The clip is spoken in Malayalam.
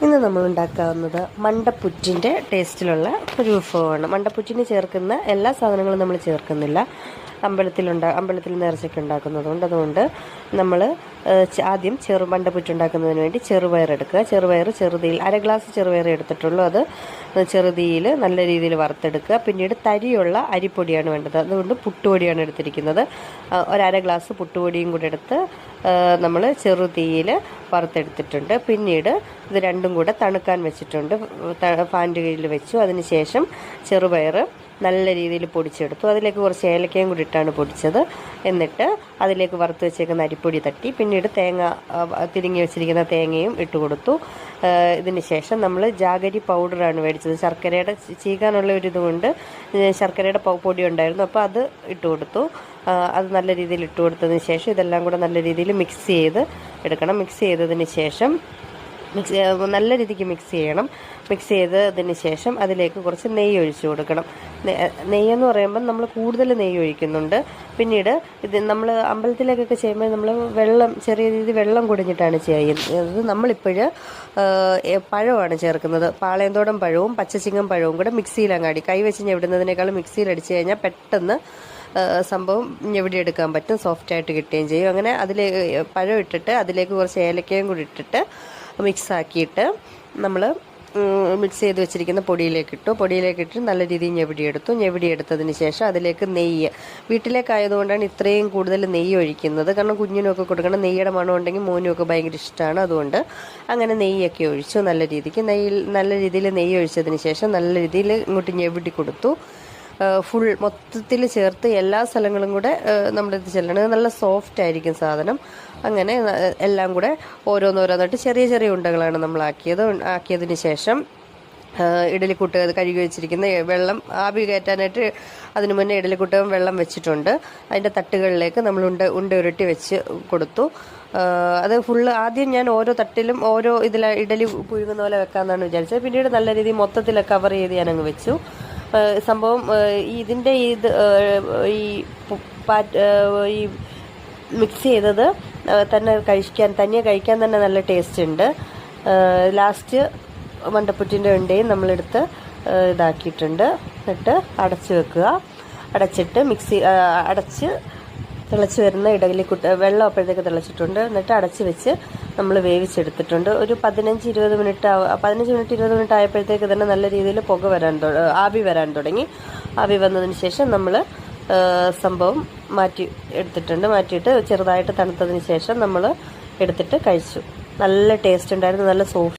ഇന്ന് നമ്മൾ ഉണ്ടാക്കാവുന്നത് മണ്ടപ്പുറ്റിൻ്റെ ടേസ്റ്റിലുള്ള ഒരു വിഭവമാണ്. മണ്ടപ്പുറ്റിന് ചേർക്കുന്ന എല്ലാ സാധനങ്ങളും നമ്മൾ ചേർക്കുന്നില്ല. അമ്പലത്തിൽ നേർച്ചയ്ക്ക് ഉണ്ടാക്കുന്നത് കൊണ്ട് അതുകൊണ്ട് നമ്മൾ ആദ്യം മണ്ടപ്പുറ്റുണ്ടാക്കുന്നതിന് വേണ്ടി ചെറുപയർ എടുക്കുക. ചെറുതീയിൽ 1/2 ഗ്ലാസ് ചെറുപയർ എടുത്തിട്ടുള്ളൂ. അത് ചെറുതീയിൽ നല്ല രീതിയിൽ വറുത്തെടുക്കുക. പിന്നീട് തരിയുള്ള അരിപ്പൊടിയാണ് വേണ്ടത്. അതുകൊണ്ട് പുട്ടുപൊടിയാണ് എടുത്തിരിക്കുന്നത്. 1/2 ഗ്ലാസ് പുട്ടുപൊടിയും കൂടെ എടുത്ത് നമ്മൾ ചെറുതീയിൽ വറുത്തെടുത്തിട്ടുണ്ട്. പിന്നീട് ഇത് രണ്ടും കൂടെ തണുക്കാൻ വെച്ചിട്ടുണ്ട്. ഫാനിൻ്റെ കീഴിൽ വെച്ചു. അതിനുശേഷം ചെറുപയർ നല്ല രീതിയിൽ പൊടിച്ചെടുത്തു. അതിലേക്ക് കുറച്ച് ഏലക്കയും കൂടി ഇട്ടാണ് പൊടിച്ചത്. എന്നിട്ട് അതിലേക്ക് വറുത്ത് വെച്ചേക്കുന്ന അരിപ്പൊടി തട്ടി പിന്നീട് തിരിങ്ങി വെച്ചിരിക്കുന്ന തേങ്ങയും ഇട്ട് കൊടുത്തു. ഇതിന് ശേഷം നമ്മൾ ജാഗരി പൗഡറാണ് മേടിച്ചത്. ശർക്കരയുടെ ചീകാനുള്ള ഒരു ഇതുകൊണ്ട് ശർക്കരയുടെ പൊടി ഉണ്ടായിരുന്നു. അപ്പോൾ അത് ഇട്ട് കൊടുത്തു. അത് നല്ല രീതിയിൽ ഇട്ട് കൊടുത്തതിന് ശേഷം ഇതെല്ലാം കൂടെ നല്ല രീതിയിൽ മിക്സ് ചെയ്ത് എടുക്കണം. മിക്സ് ചെയ്തതിന് ശേഷം നല്ല രീതിക്ക് മിക്സ് ചെയ്യണം. മിക്സ് ചെയ്തതിന് ശേഷം അതിലേക്ക് കുറച്ച് നെയ്യ് ഒഴിച്ചു കൊടുക്കണം. നെയ്യെന്ന് പറയുമ്പം നമ്മൾ കൂടുതൽ നെയ്യ് ഒഴിക്കുന്നുണ്ട്. പിന്നീട് ഇത് നമ്മൾ അമ്പലത്തിലേക്കൊക്കെ ചെയ്യുമ്പോൾ നമ്മൾ ചെറിയ രീതിയിൽ വെള്ളം കുടിഞ്ഞിട്ടാണ് ചെയ്യുന്നത്. നമ്മളിപ്പോൾ പഴമാണ് ചേർക്കുന്നത്. പാളയന്തോടൻ പഴവും പച്ചച്ചിങ്ങം പഴവും കൂടെ മിക്സിയിലങ്ങാടി കൈവച്ച് ഞെവിടുന്നതിനേക്കാളും മിക്സിയിൽ അടിച്ചു കഴിഞ്ഞാൽ പെട്ടെന്ന് സംഭവം ഞെവിടിയെടുക്കാൻ പറ്റും. സോഫ്റ്റായിട്ട് കിട്ടുകയും ചെയ്യും. അങ്ങനെ പഴം ഇട്ടിട്ട് അതിലേക്ക് കുറച്ച് ഏലക്കയും കൂടി ഇട്ടിട്ട് മിക്സാക്കിയിട്ട് നമ്മൾ മിക്സ് ചെയ്ത് വെച്ചിരിക്കുന്ന പൊടിയിലേക്കിട്ട് നല്ല രീതിയിൽ ഞെവിടിയെടുത്തതിന് ശേഷം അതിലേക്ക് നെയ്യ്, വീട്ടിലേക്കായതുകൊണ്ടാണ് ഇത്രയും കൂടുതൽ നെയ്യ് ഒഴിക്കുന്നത്. കാരണം കുഞ്ഞിനൊക്കെ കൊടുക്കണം. നെയ്യുടെ മണം ഉണ്ടെങ്കിൽ മോനുമൊക്കെ ഭയങ്കര ഇഷ്ടമാണ്. അതുകൊണ്ട് അങ്ങനെ നെയ്യൊക്കെ ഒഴിച്ചു. നല്ല രീതിയിൽ നെയ്യ് ഒഴിച്ചതിന് ശേഷം നല്ല രീതിയിൽ ഇങ്ങോട്ട് ഞെവിടി കൊടുത്തു. മൊത്തത്തിൽ ചേർത്ത് എല്ലാ സ്ഥലങ്ങളും കൂടെ നമ്മളിത് ചെല്ലണം. നല്ല സോഫ്റ്റ് ആയിരിക്കും സാധനം. അങ്ങനെ എല്ലാം കൂടെ ഓരോന്നോരോന്നായിട്ട് ചെറിയ ഉണ്ടകളാണ് നമ്മൾ ആക്കിയതിന് ശേഷം ഇഡലിക്കുട്ട് കഴുകി വെച്ചിരിക്കുന്ന വെള്ളം ആവി കയറ്റാനായിട്ട് അതിന് മുന്നേ ഇഡലിക്കുട്ടകം വെള്ളം വെച്ചിട്ടുണ്ട്. അതിൻ്റെ തട്ടുകളിലേക്ക് നമ്മൾ ഉണ്ട ഉരുട്ടി വെച്ച് കൊടുത്തു. അത് ആദ്യം ഞാൻ ഓരോ തട്ടിലും ഓരോ ഇഡലി പുഴുങ്ങുന്ന പോലെ വെക്കാമെന്നാണ് വിചാരിച്ചത്. പിന്നീട് നല്ല രീതിയിൽ മൊത്തത്തിൽ കവർ ചെയ്ത് ഞാനങ്ങ് വെച്ചു. സംഭവം ഇതിൻ്റെ ഈ മിക്സ് ചെയ്തത് തനിയെ കഴിക്കാൻ തന്നെ നല്ല ടേസ്റ്റ് ഉണ്ട്. ലാസ്റ്റ് മണ്ടപ്പുറ്റിൻ്റെ ഉണ്ടയും നമ്മളെടുത്ത് ഇതാക്കിയിട്ടുണ്ട്. എന്നിട്ട് അടച്ച് വെക്കുക. അടച്ച് തിളച്ച് വരുന്ന വെള്ളം അപ്പോഴത്തേക്ക് തിളച്ചിട്ടുണ്ട്. എന്നിട്ട് അടച്ച് വെച്ച് നമ്മൾ വേവിച്ചെടുത്തിട്ടുണ്ട്. ഒരു 15-20 മിനിറ്റ് ആയപ്പോഴത്തേക്ക് തന്നെ നല്ല രീതിയിൽ ആവി വരാൻ തുടങ്ങി. ആവി വന്നതിന് ശേഷം നമ്മൾ സംഭവം മാറ്റിയിട്ട് ചെറുതായിട്ട് തണുത്തതിന് ശേഷം നമ്മൾ എടുത്തിട്ട് കഴിച്ചു. നല്ല ടേസ്റ്റ് ഉണ്ടായിരുന്നു. നല്ല സോഫ്റ്റ്